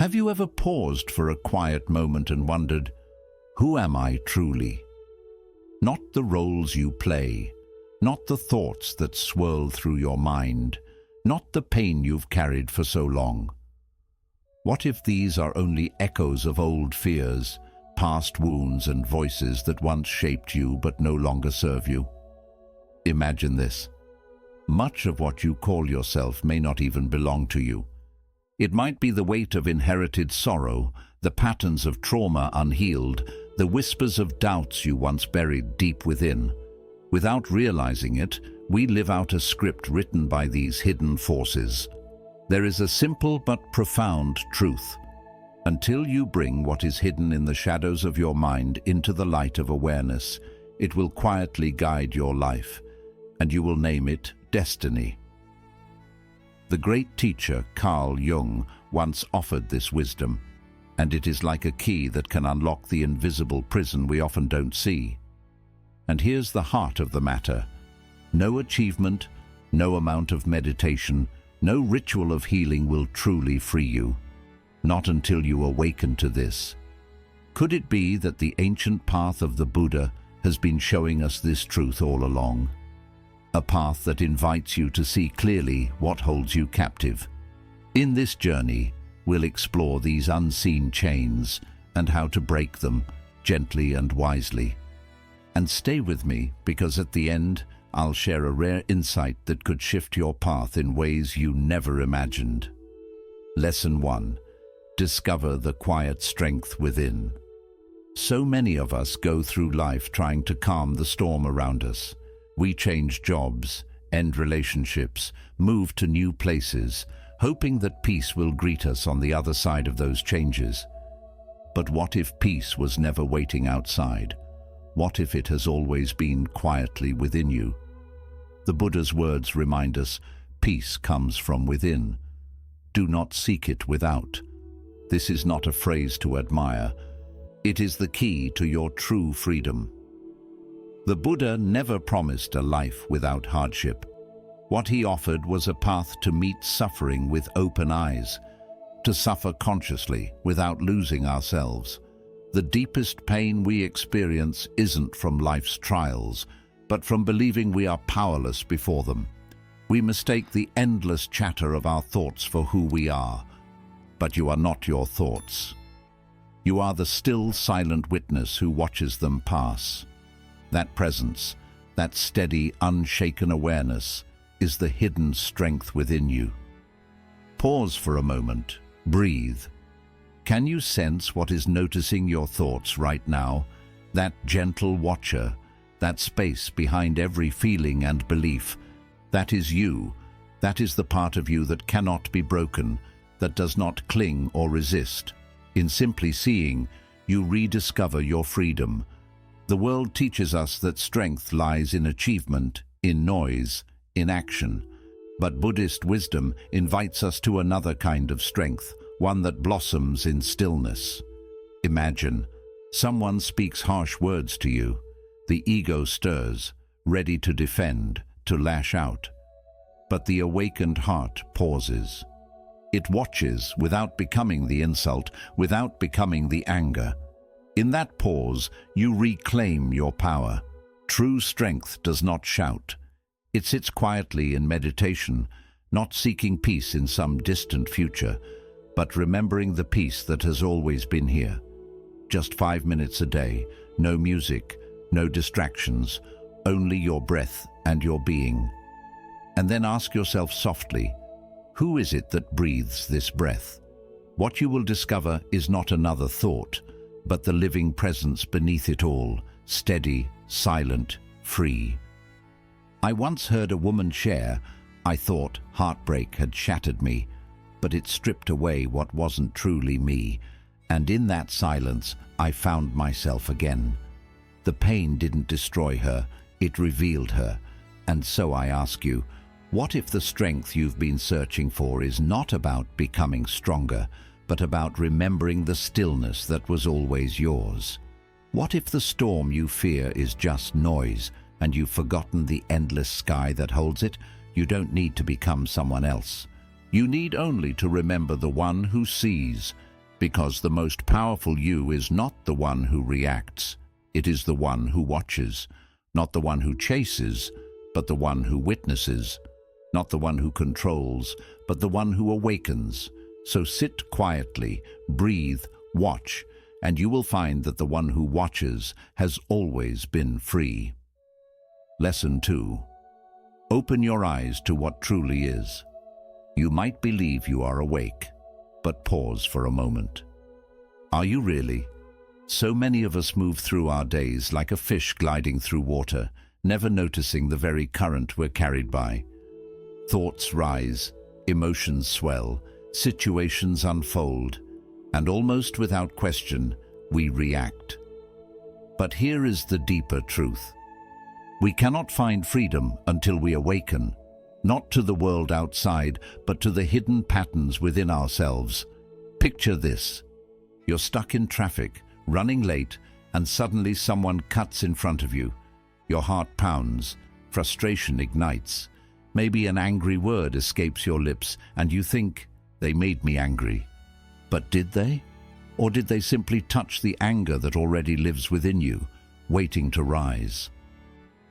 Have you ever paused for a quiet moment and wondered, who am I truly? Not the roles you play, not the thoughts that swirl through your mind, not the pain you've carried for so long. What if these are only echoes of old fears, past wounds and voices that once shaped you but no longer serve you? Imagine this. Much of what you call yourself may not even belong to you. It might be the weight of inherited sorrow, the patterns of trauma unhealed, the whispers of doubts you once buried deep within. Without realizing it, we live out a script written by these hidden forces. There is a simple but profound truth. Until you bring what is hidden in the shadows of your mind into the light of awareness, it will quietly guide your life, and you will name it destiny. The great teacher Carl Jung once offered this wisdom, and it is like a key that can unlock the invisible prison we often don't see. And here's the heart of the matter. No achievement, no amount of meditation, no ritual of healing will truly free you. Not until you awaken to this. Could it be that the ancient path of the Buddha has been showing us this truth all along? A path that invites you to see clearly what holds you captive. In this journey, we'll explore these unseen chains and how to break them gently and wisely. And stay with me, because at the end, I'll share a rare insight that could shift your path in ways you never imagined. Lesson 1. Discover the quiet strength within. So many of us go through life trying to calm the storm around us. We change jobs, end relationships, move to new places, hoping that peace will greet us on the other side of those changes. But what if peace was never waiting outside? What if it has always been quietly within you? The Buddha's words remind us, peace comes from within. Do not seek it without. This is not a phrase to admire. It is the key to your true freedom. The Buddha never promised a life without hardship. What he offered was a path to meet suffering with open eyes, to suffer consciously without losing ourselves. The deepest pain we experience isn't from life's trials, but from believing we are powerless before them. We mistake the endless chatter of our thoughts for who we are. But you are not your thoughts. You are the still, silent witness who watches them pass. That presence, that steady, unshaken awareness, is the hidden strength within you. Pause for a moment. Breathe. Can you sense what is noticing your thoughts right now? That gentle watcher, that space behind every feeling and belief. That is you. That is the part of you that cannot be broken, that does not cling or resist. In simply seeing, you rediscover your freedom. The world teaches us that strength lies in achievement, in noise, in action. But Buddhist wisdom invites us to another kind of strength, one that blossoms in stillness. Imagine, someone speaks harsh words to you. The ego stirs, ready to defend, to lash out. But the awakened heart pauses. It watches without becoming the insult, without becoming the anger. In that pause, you reclaim your power. True strength does not shout. It sits quietly in meditation, not seeking peace in some distant future, but remembering the peace that has always been here. Just 5 minutes a day, no music, no distractions, only your breath and your being. And then ask yourself softly, who is it that breathes this breath? What you will discover is not another thought, but the living presence beneath it all, steady, silent, free. I once heard a woman share, I thought heartbreak had shattered me, but it stripped away what wasn't truly me, and in that silence I found myself again. The pain didn't destroy her, it revealed her. And so I ask you, what if the strength you've been searching for is not about becoming stronger, but about remembering the stillness that was always yours? What if the storm you fear is just noise, and you've forgotten the endless sky that holds it? You don't need to become someone else. You need only to remember the one who sees, Because the most powerful you is not the one who reacts, it is the one who watches, not the one who chases, but the one who witnesses, not the one who controls, but the one who awakens. So sit quietly, breathe, watch, and you will find that the one who watches has always been free. Lesson 2. Open your eyes to what truly is. You might believe you are awake, but pause for a moment. Are you really? So many of us move through our days like a fish gliding through water, never noticing the very current we're carried by. Thoughts rise, emotions swell, situations unfold, and almost without question, we react. But here is the deeper truth. We cannot find freedom until we awaken, not to the world outside, but to the hidden patterns within ourselves. Picture this. You're stuck in traffic, running late, and suddenly someone cuts in front of you. Your heart pounds, frustration ignites. Maybe an angry word escapes your lips, and you think, they made me angry. But did they? Or did they simply touch the anger that already lives within you, waiting to rise?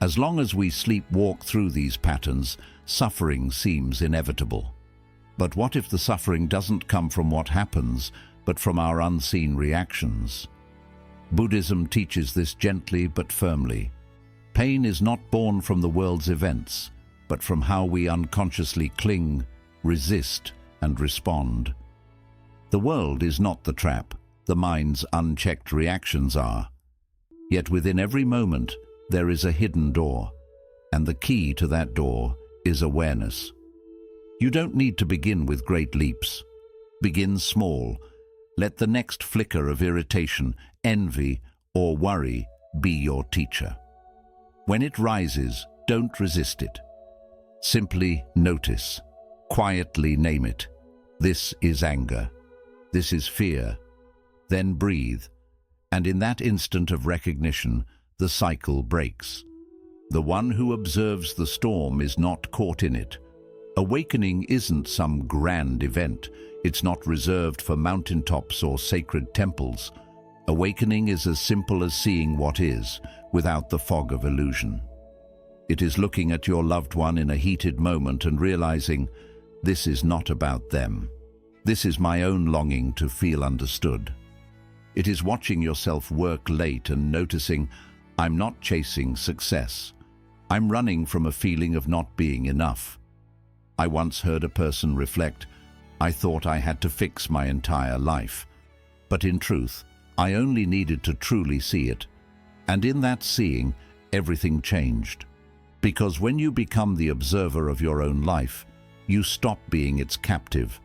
As long as we sleepwalk through these patterns, suffering seems inevitable. But what if the suffering doesn't come from what happens, but from our unseen reactions? Buddhism teaches this gently but firmly. Pain is not born from the world's events, but from how we unconsciously cling, resist, and respond. The world is not the trap, the mind's unchecked reactions are. Yet within every moment, there is a hidden door, and the key to that door is awareness. You don't need to begin with great leaps. Begin small. Let the next flicker of irritation, envy, or worry be your teacher. When it rises, don't resist it. Simply notice. Quietly name it. This is anger. This is fear. Then breathe. And in that instant of recognition, the cycle breaks. The one who observes the storm is not caught in it. Awakening isn't some grand event. It's not reserved for mountaintops or sacred temples. Awakening is as simple as seeing what is, without the fog of illusion. It is looking at your loved one in a heated moment and realizing, this is not about them. This is my own longing to feel understood. It is watching yourself work late and noticing, I'm not chasing success. I'm running from a feeling of not being enough. I once heard a person reflect, I thought I had to fix my entire life. But in truth, I only needed to truly see it. And in that seeing, everything changed. Because when you become the observer of your own life, you stop being its captive.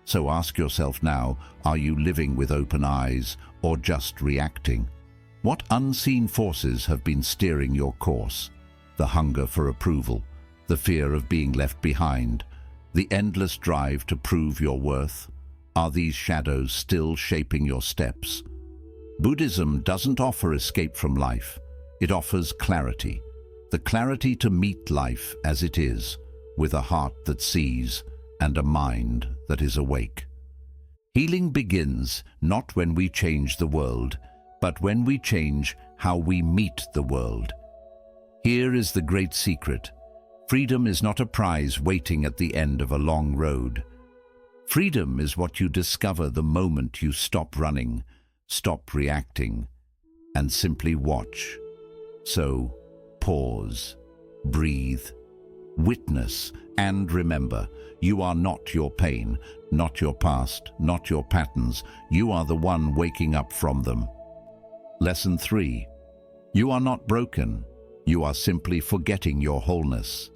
So ask yourself now, are you living with open eyes or just reacting? What unseen forces have been steering your course? The hunger for approval, the fear of being left behind, the endless drive to prove your worth? Are these shadows still shaping your steps? Buddhism doesn't offer escape from life. It offers clarity. The clarity to meet life as it is, with a heart that sees and a mind that is awake. Healing begins not when we change the world, but when we change how we meet the world. Here is the great secret. Freedom is not a prize waiting at the end of a long road. Freedom is what you discover the moment you stop running, stop reacting, and simply watch. So, pause, breathe, witness, and remember, you are not your pain, not your past, not your patterns. You are the one waking up from them. Lesson 3. You are not broken. You are simply forgetting your wholeness.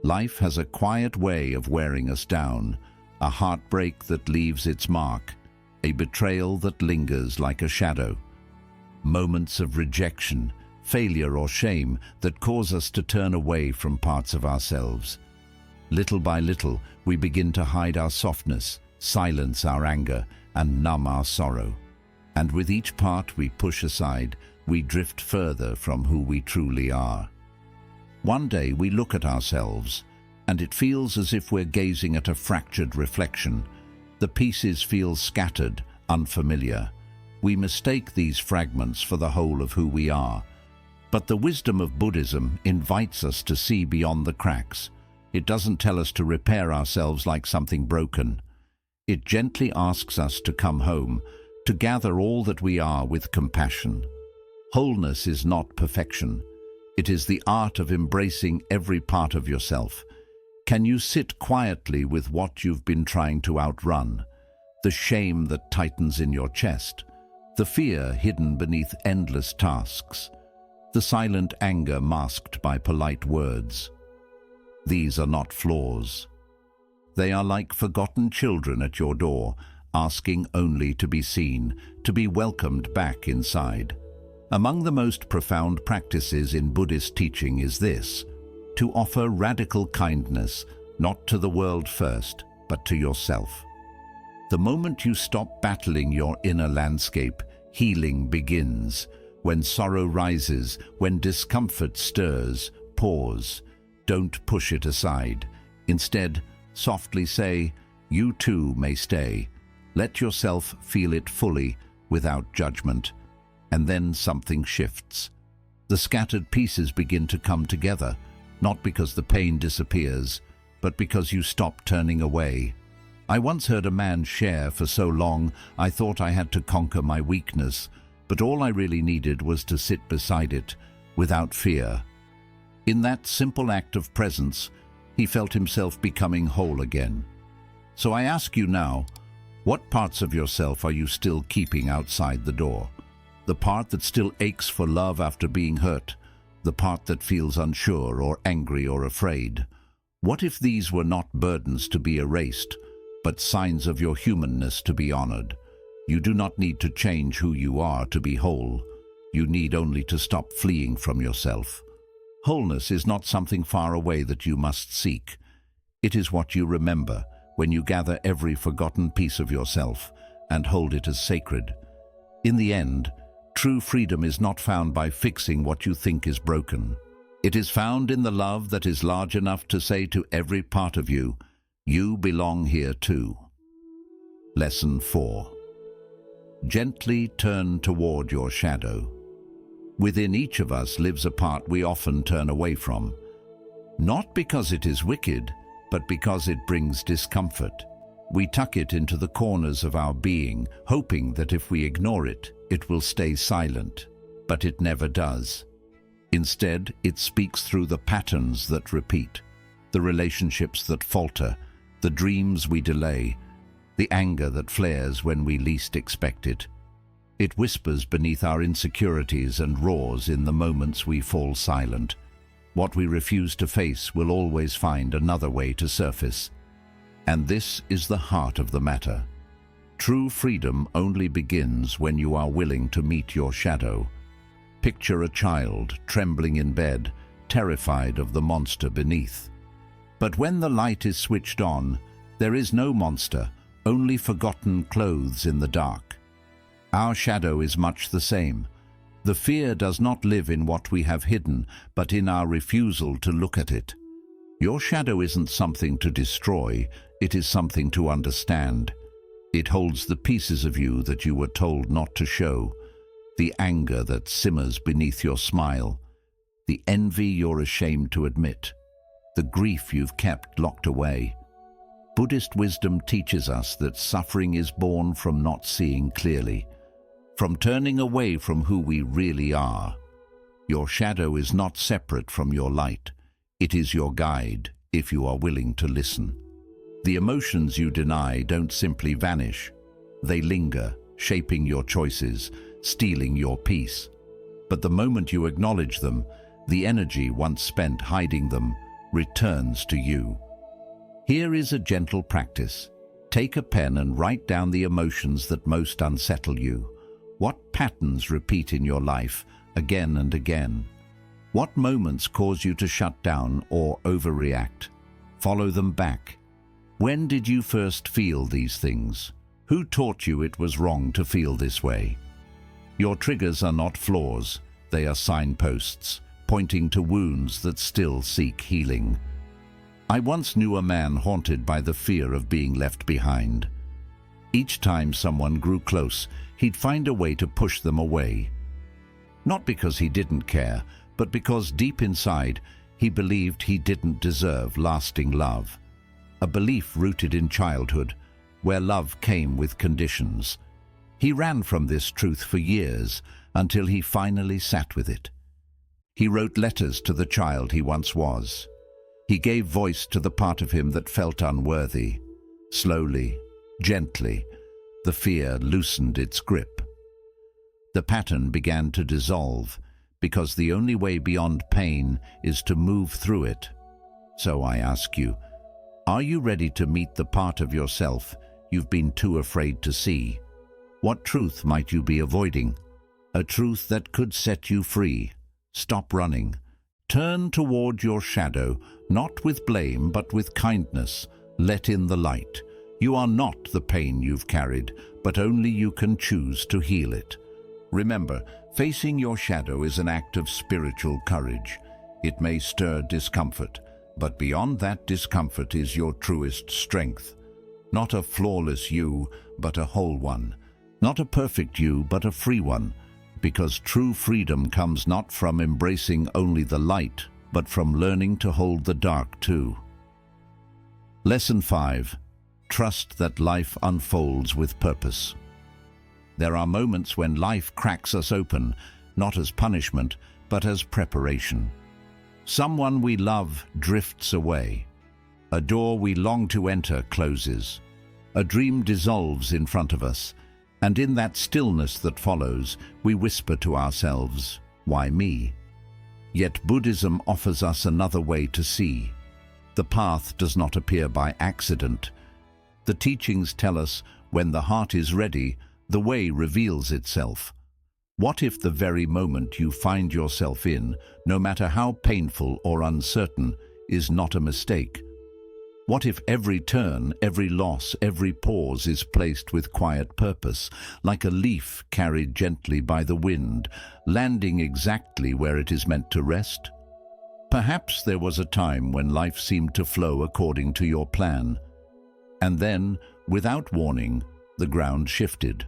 Life has a quiet way of wearing us down, a heartbreak that leaves its mark, a betrayal that lingers like a shadow. Moments of rejection, failure or shame that cause us to turn away from parts of ourselves. Little by little, we begin to hide our softness, silence our anger, and numb our sorrow. And with each part we push aside, we drift further from who we truly are. One day we look at ourselves, and it feels as if we're gazing at a fractured reflection. The pieces feel scattered, unfamiliar. We mistake these fragments for the whole of who we are. But the wisdom of Buddhism invites us to see beyond the cracks. It doesn't tell us to repair ourselves like something broken. It gently asks us to come home, to gather all that we are with compassion. Wholeness is not perfection. It is the art of embracing every part of yourself. Can you sit quietly with what you've been trying to outrun? The shame that tightens in your chest, the fear hidden beneath endless tasks, the silent anger masked by polite words. These are not flaws. They are like forgotten children at your door, asking only to be seen, to be welcomed back inside. Among the most profound practices in Buddhist teaching is this: to offer radical kindness, not to the world first, but to yourself. The moment you stop battling your inner landscape, healing begins. When sorrow rises, when discomfort stirs, pause. Don't push it aside. Instead, softly say, "You too may stay." Let yourself feel it fully, without judgment. And then something shifts. The scattered pieces begin to come together, not because the pain disappears, but because you stop turning away. I once heard a man share, "For so long, I thought I had to conquer my weakness, but all I really needed was to sit beside it, without fear." In that simple act of presence, he felt himself becoming whole again. So I ask you now, what parts of yourself are you still keeping outside the door? The part that still aches for love after being hurt, the part that feels unsure or angry or afraid. What if these were not burdens to be erased, but signs of your humanness to be honored? You do not need to change who you are to be whole. You need only to stop fleeing from yourself. Wholeness is not something far away that you must seek. It is what you remember when you gather every forgotten piece of yourself and hold it as sacred. In the end, true freedom is not found by fixing what you think is broken. It is found in the love that is large enough to say to every part of you, "You belong here too." Lesson 4. Gently turn toward your shadow. Within each of us lives a part we often turn away from, not because it is wicked, but because it brings discomfort. We tuck it into the corners of our being, hoping that if we ignore it, it will stay silent. But it never does. Instead, it speaks through the patterns that repeat, the relationships that falter, the dreams we delay, the anger that flares when we least expect it. It whispers beneath our insecurities and roars in the moments we fall silent. What we refuse to face will always find another way to surface. And this is the heart of the matter. True freedom only begins when you are willing to meet your shadow. Picture a child trembling in bed, terrified of the monster beneath. But when the light is switched on, there is no monster, only forgotten clothes in the dark. Our shadow is much the same. The fear does not live in what we have hidden, but in our refusal to look at it. Your shadow isn't something to destroy, it is something to understand. It holds the pieces of you that you were told not to show, the anger that simmers beneath your smile, the envy you're ashamed to admit, the grief you've kept locked away. Buddhist wisdom teaches us that suffering is born from not seeing clearly, from turning away from who we really are. Your shadow is not separate from your light. It is your guide, if you are willing to listen. The emotions you deny don't simply vanish. They linger, shaping your choices, stealing your peace. But the moment you acknowledge them, the energy once spent hiding them returns to you. Here is a gentle practice. Take a pen and write down the emotions that most unsettle you. What patterns repeat in your life again and again? What moments cause you to shut down or overreact? Follow them back. When did you first feel these things? Who taught you it was wrong to feel this way? Your triggers are not flaws, they are signposts, pointing to wounds that still seek healing. I once knew a man haunted by the fear of being left behind. Each time someone grew close, he'd find a way to push them away. Not because he didn't care, but because deep inside, he believed he didn't deserve lasting love. A belief rooted in childhood, where love came with conditions. He ran from this truth for years, until he finally sat with it. He wrote letters to the child he once was. He gave voice to the part of him that felt unworthy. Slowly, gently, the fear loosened its grip. The pattern began to dissolve, because the only way beyond pain is to move through it. So I ask you, are you ready to meet the part of yourself you've been too afraid to see? What truth might you be avoiding? A truth that could set you free. Stop running. Turn toward your shadow, not with blame but with kindness. Let in the light. You are not the pain you've carried, but only you can choose to heal it. Remember, facing your shadow is an act of spiritual courage. It may stir discomfort, but beyond that discomfort is your truest strength. Not a flawless you, but a whole one. Not a perfect you, but a free one. Because true freedom comes not from embracing only the light, but from learning to hold the dark too. Lesson 5. Trust that life unfolds with purpose. There are moments when life cracks us open, not as punishment, but as preparation. Someone we love drifts away. A door we long to enter closes. A dream dissolves in front of us, and in that stillness that follows, we whisper to ourselves, "Why me?" Yet Buddhism offers us another way to see. The path does not appear by accident. The teachings tell us when the heart is ready, the way reveals itself. What if the very moment you find yourself in, no matter how painful or uncertain, is not a mistake? What if every turn, every loss, every pause is placed with quiet purpose, like a leaf carried gently by the wind, landing exactly where it is meant to rest? Perhaps there was a time when life seemed to flow according to your plan. And then, without warning, the ground shifted.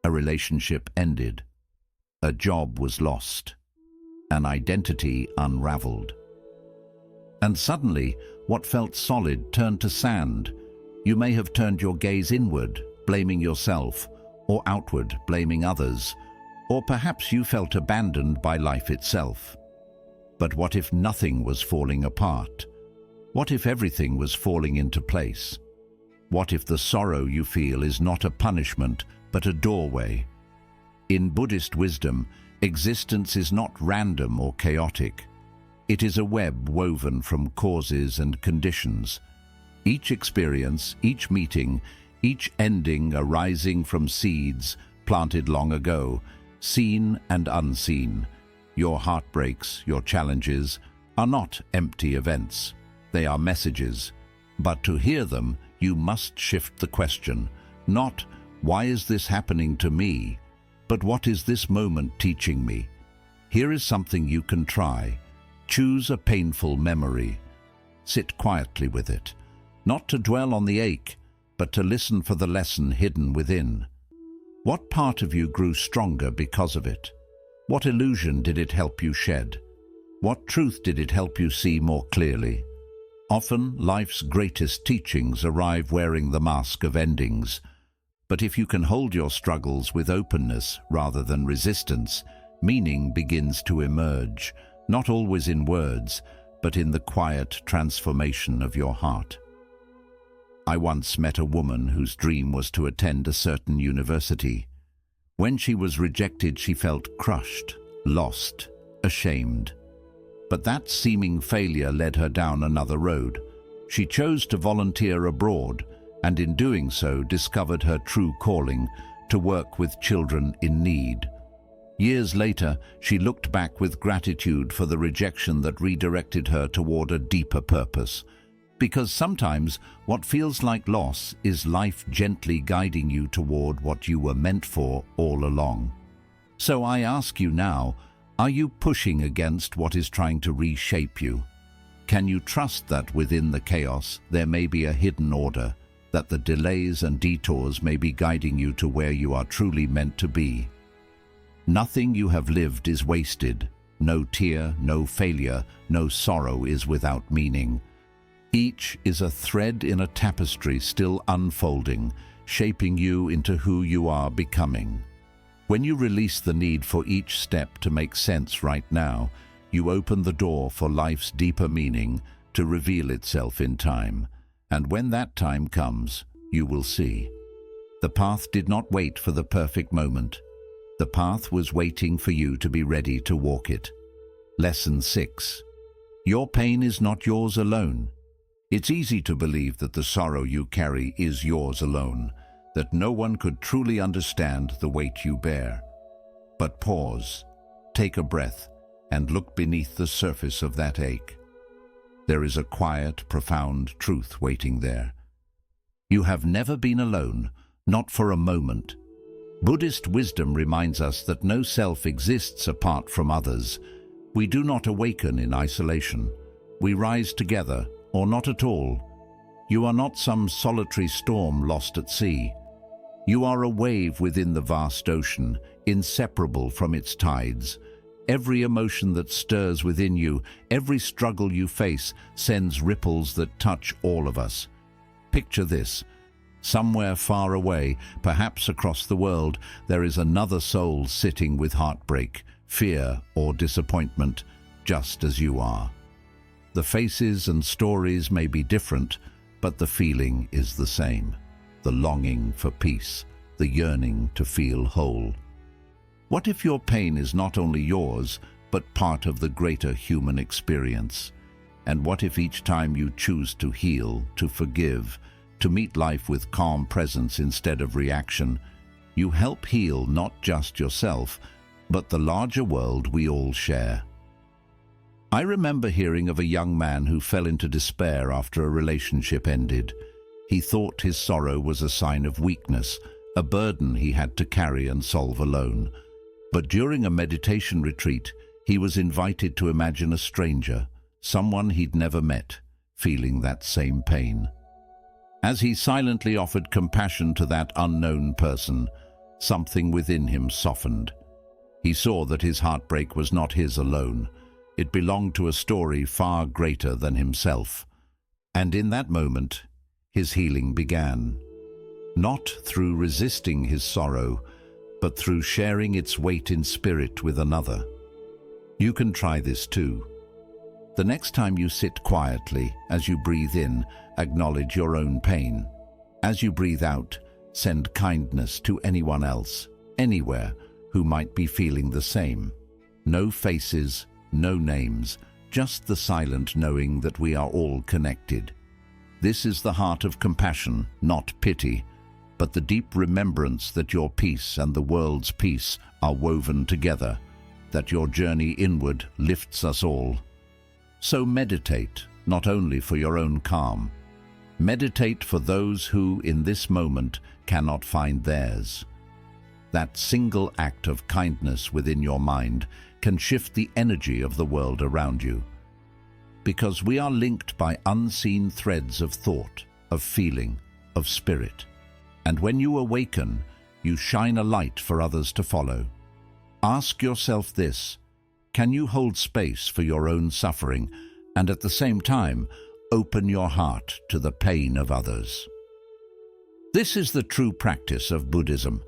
A relationship ended. A job was lost. An identity unraveled. And suddenly, what felt solid turned to sand. You may have turned your gaze inward, blaming yourself, or outward, blaming others, or perhaps you felt abandoned by life itself. But what if nothing was falling apart? What if everything was falling into place? What if the sorrow you feel is not a punishment, but a doorway? In Buddhist wisdom, existence is not random or chaotic. It is a web woven from causes and conditions. Each experience, each meeting, each ending arising from seeds planted long ago, seen and unseen. Your heartbreaks, your challenges, are not empty events. They are messages. But to hear them, you must shift the question, not, "Why is this happening to me?" but "What is this moment teaching me?" Here is something you can try. Choose a painful memory. Sit quietly with it, not to dwell on the ache, but to listen for the lesson hidden within. What part of you grew stronger because of it? What illusion did it help you shed? What truth did it help you see more clearly? Often, life's greatest teachings arrive wearing the mask of endings. But if you can hold your struggles with openness rather than resistance, meaning begins to emerge, not always in words, but in the quiet transformation of your heart. I once met a woman whose dream was to attend a certain university. When she was rejected, she felt crushed, lost, ashamed. But that seeming failure led her down another road. She chose to volunteer abroad, and in doing so discovered her true calling, to work with children in need. Years later, she looked back with gratitude for the rejection that redirected her toward a deeper purpose. Because sometimes what feels like loss is life gently guiding you toward what you were meant for all along. So I ask you now, are you pushing against what is trying to reshape you? Can you trust that within the chaos there may be a hidden order, that the delays and detours may be guiding you to where you are truly meant to be. Nothing you have lived is wasted. No tear, no failure, no sorrow is without meaning. Each is a thread in a tapestry still unfolding, shaping you into who you are becoming. When you release the need for each step to make sense right now, you open the door for life's deeper meaning to reveal itself in time. And when that time comes, you will see. The path did not wait for the perfect moment. The path was waiting for you to be ready to walk it. Lesson 6. Your pain is not yours alone. It's easy to believe that the sorrow you carry is yours alone, that no one could truly understand the weight you bear. But pause, take a breath, and look beneath the surface of that ache. There is a quiet, profound truth waiting there. You have never been alone, not for a moment. Buddhist wisdom reminds us that no self exists apart from others. We do not awaken in isolation. We rise together, or not at all. You are not some solitary storm lost at sea. You are a wave within the vast ocean, inseparable from its tides. Every emotion that stirs within you, every struggle you face, sends ripples that touch all of us. Picture this. Somewhere far away, perhaps across the world, there is another soul sitting with heartbreak, fear, or disappointment, just as you are. The faces and stories may be different, but the feeling is the same. The longing for peace, the yearning to feel whole. What if your pain is not only yours, but part of the greater human experience? And what if each time you choose to heal, to forgive, to meet life with calm presence instead of reaction, you help heal not just yourself, but the larger world we all share? I remember hearing of a young man who fell into despair after a relationship ended. He thought his sorrow was a sign of weakness, a burden he had to carry and solve alone. But during a meditation retreat, he was invited to imagine a stranger, someone he'd never met, feeling that same pain. As he silently offered compassion to that unknown person, something within him softened. He saw that his heartbreak was not his alone. It belonged to a story far greater than himself. And in that moment, his healing began. Not through resisting his sorrow, but through sharing its weight in spirit with another. You can try this too. The next time you sit quietly, as you breathe in, acknowledge your own pain. As you breathe out, send kindness to anyone else, anywhere, who might be feeling the same. No faces, no names, just the silent knowing that we are all connected. This is the heart of compassion, not pity, but the deep remembrance that your peace and the world's peace are woven together, that your journey inward lifts us all. So meditate, not only for your own calm. Meditate for those who, in this moment, cannot find theirs. That single act of kindness within your mind can shift the energy of the world around you. Because we are linked by unseen threads of thought, of feeling, of spirit. And when you awaken, you shine a light for others to follow. Ask yourself this: can you hold space for your own suffering and at the same time open your heart to the pain of others? This is the true practice of Buddhism,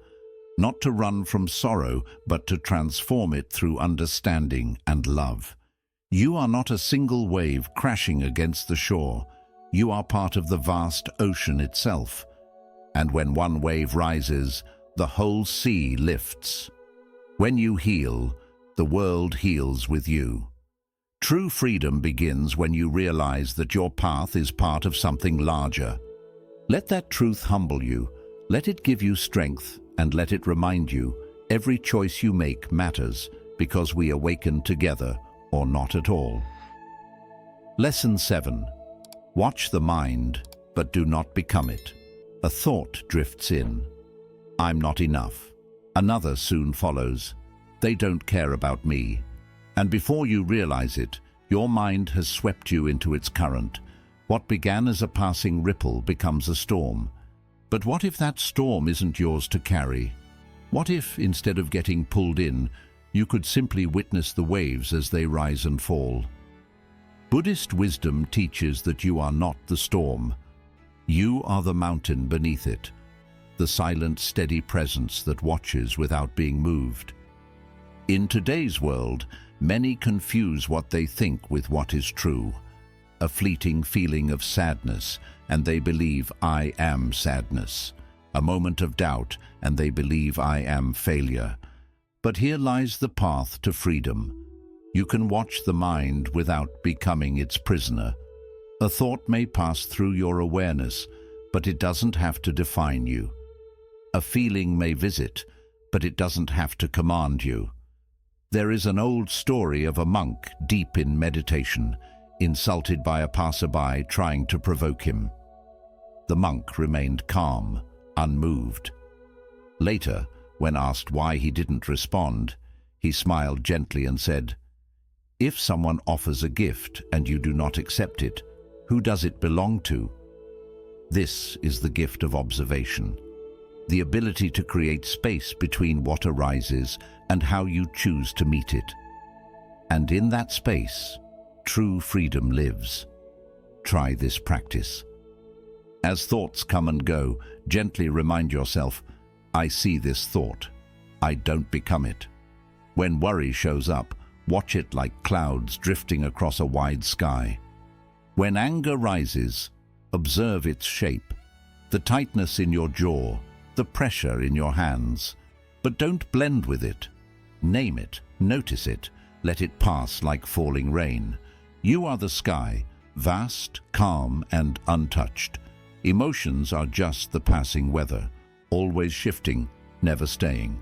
not to run from sorrow, but to transform it through understanding and love. You are not a single wave crashing against the shore. You are part of the vast ocean itself. And when one wave rises, the whole sea lifts. When you heal, the world heals with you. True freedom begins when you realize that your path is part of something larger. Let that truth humble you, let it give you strength, and let it remind you every choice you make matters, because we awaken together or not at all. Lesson 7. Watch the mind, but do not become it. A thought drifts in. I'm not enough. Another soon follows. They don't care about me. And before you realize it, your mind has swept you into its current. What began as a passing ripple becomes a storm. But what if that storm isn't yours to carry? What if, instead of getting pulled in, you could simply witness the waves as they rise and fall? Buddhist wisdom teaches that you are not the storm. You are the mountain beneath it, the silent, steady presence that watches without being moved. In today's world, many confuse what they think with what is true. A fleeting feeling of sadness, and they believe I am sadness. A moment of doubt, and they believe I am failure. But here lies the path to freedom. You can watch the mind without becoming its prisoner. A thought may pass through your awareness, but it doesn't have to define you. A feeling may visit, but it doesn't have to command you. There is an old story of a monk deep in meditation, insulted by a passerby trying to provoke him. The monk remained calm, unmoved. Later, when asked why he didn't respond, he smiled gently and said, "If someone offers a gift and you do not accept it, who does it belong to?" This is the gift of observation, the ability to create space between what arises and how you choose to meet it. And in that space, true freedom lives. Try this practice. As thoughts come and go, gently remind yourself, I see this thought. I don't become it. When worry shows up, watch it like clouds drifting across a wide sky. When anger rises, observe its shape, the tightness in your jaw, the pressure in your hands. But don't blend with it. Name it, notice it, let it pass like falling rain. You are the sky, vast, calm, and untouched. Emotions are just the passing weather, always shifting, never staying.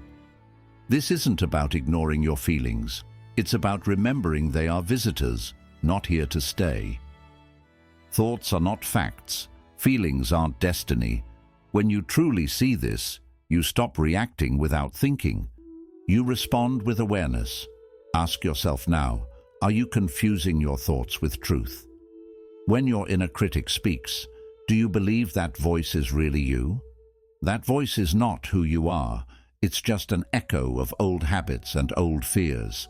This isn't about ignoring your feelings. It's about remembering they are visitors, not here to stay. Thoughts are not facts. Feelings aren't destiny. When you truly see this, you stop reacting without thinking. You respond with awareness. Ask yourself now, are you confusing your thoughts with truth? When your inner critic speaks, do you believe that voice is really you? That voice is not who you are. It's just an echo of old habits and old fears.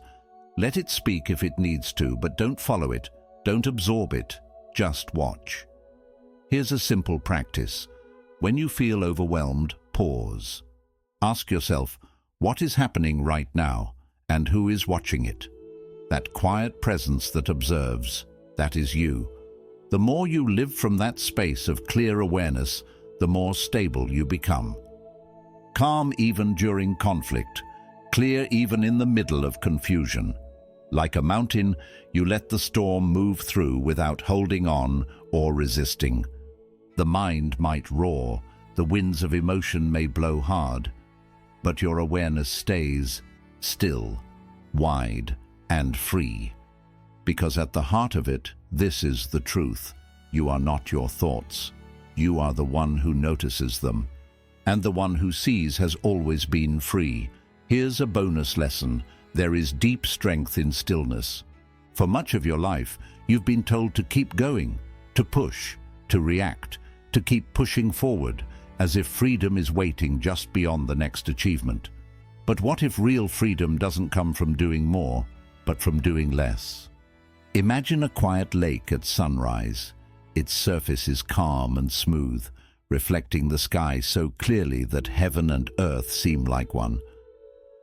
Let it speak if it needs to, but don't follow it. Don't absorb it. Just watch. Here's a simple practice. When you feel overwhelmed, pause. Ask yourself, what is happening right now, and who is watching it? That quiet presence that observes, that is you. The more you live from that space of clear awareness, the more stable you become. Calm even during conflict, clear even in the middle of confusion. Like a mountain, you let the storm move through without holding on or resisting. The mind might roar, the winds of emotion may blow hard, but your awareness stays still, wide, and free. Because at the heart of it, this is the truth. You are not your thoughts. You are the one who notices them. And the one who sees has always been free. Here's a bonus lesson. There is deep strength in stillness. For much of your life, you've been told to keep going, to push, to react, to keep pushing forward, as if freedom is waiting just beyond the next achievement. But what if real freedom doesn't come from doing more, but from doing less? Imagine a quiet lake at sunrise. Its surface is calm and smooth, reflecting the sky so clearly that heaven and earth seem like one.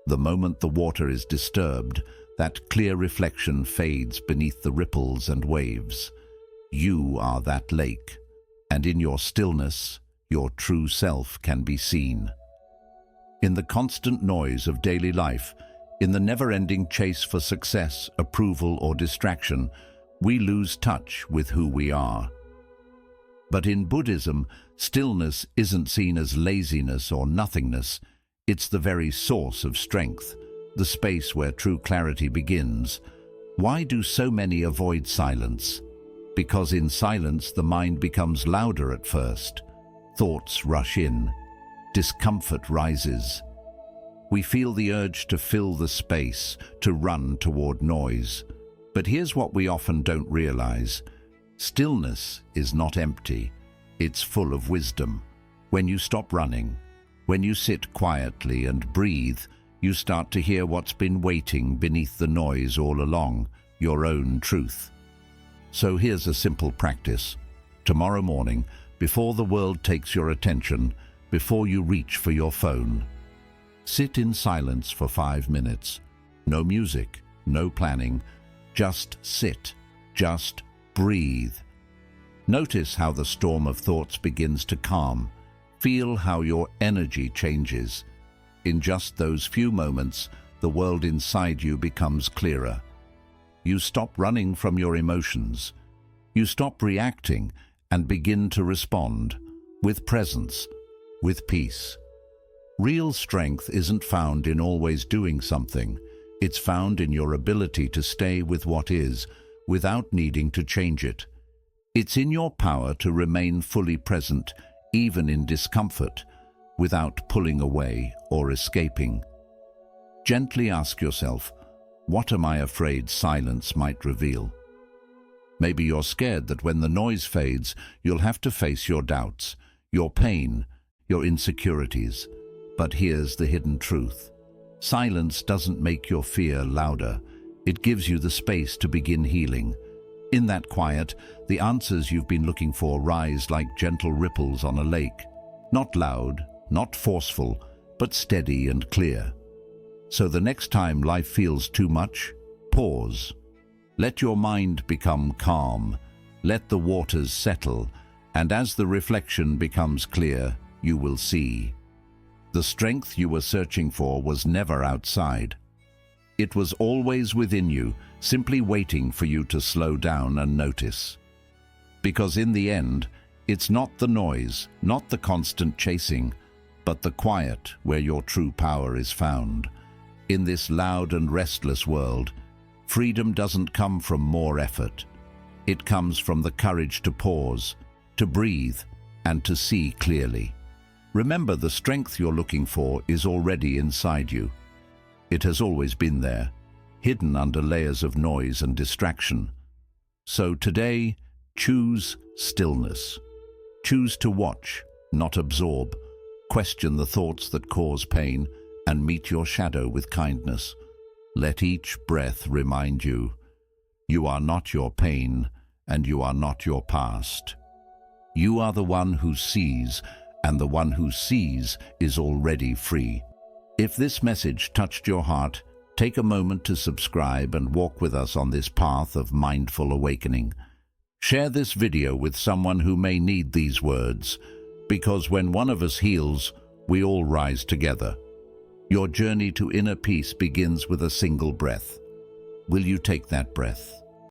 The moment the water is disturbed, that clear reflection fades beneath the ripples and waves. You are that lake, and in your stillness, your true self can be seen. In the constant noise of daily life, in the never-ending chase for success, approval, or distraction, we lose touch with who we are. But in Buddhism, stillness isn't seen as laziness or nothingness. It's the very source of strength, the space where true clarity begins. Why do so many avoid silence? Because in silence, the mind becomes louder at first. Thoughts rush in. Discomfort rises. We feel the urge to fill the space, to run toward noise. But here's what we often don't realize. Stillness is not empty, it's full of wisdom. When you stop running, when you sit quietly and breathe, you start to hear what's been waiting beneath the noise all along, your own truth. So here's a simple practice. Tomorrow morning, before the world takes your attention, before you reach for your phone, sit in silence for 5 minutes. No music, no planning, just sit, just breathe. Notice how the storm of thoughts begins to calm. Feel how your energy changes. In just those few moments, the world inside you becomes clearer. You stop running from your emotions. You stop reacting and begin to respond with presence, with peace. Real strength isn't found in always doing something. It's found in your ability to stay with what is, without needing to change it. It's in your power to remain fully present, even in discomfort, without pulling away or escaping. Gently ask yourself, what am I afraid silence might reveal? Maybe you're scared that when the noise fades, you'll have to face your doubts, your pain, your insecurities. But here's the hidden truth. Silence doesn't make your fear louder. It gives you the space to begin healing. In that quiet, the answers you've been looking for rise like gentle ripples on a lake. Not loud, not forceful, but steady and clear. So the next time life feels too much, pause. Let your mind become calm. Let the waters settle, and as the reflection becomes clear, you will see. The strength you were searching for was never outside. It was always within you, simply waiting for you to slow down and notice. Because in the end, it's not the noise, not the constant chasing, but the quiet where your true power is found. In this loud and restless world, freedom doesn't come from more effort. It comes from the courage to pause, to breathe, and to see clearly. Remember, the strength you're looking for is already inside you. It has always been there, hidden under layers of noise and distraction. So today, choose stillness. Choose to watch, not absorb. Question the thoughts that cause pain and meet your shadow with kindness. Let each breath remind you, you are not your pain and you are not your past. You are the one who sees, and the one who sees is already free. If this message touched your heart, take a moment to subscribe and walk with us on this path of mindful awakening. Share this video with someone who may need these words, because when one of us heals, we all rise together. Your journey to inner peace begins with a single breath. Will you take that breath?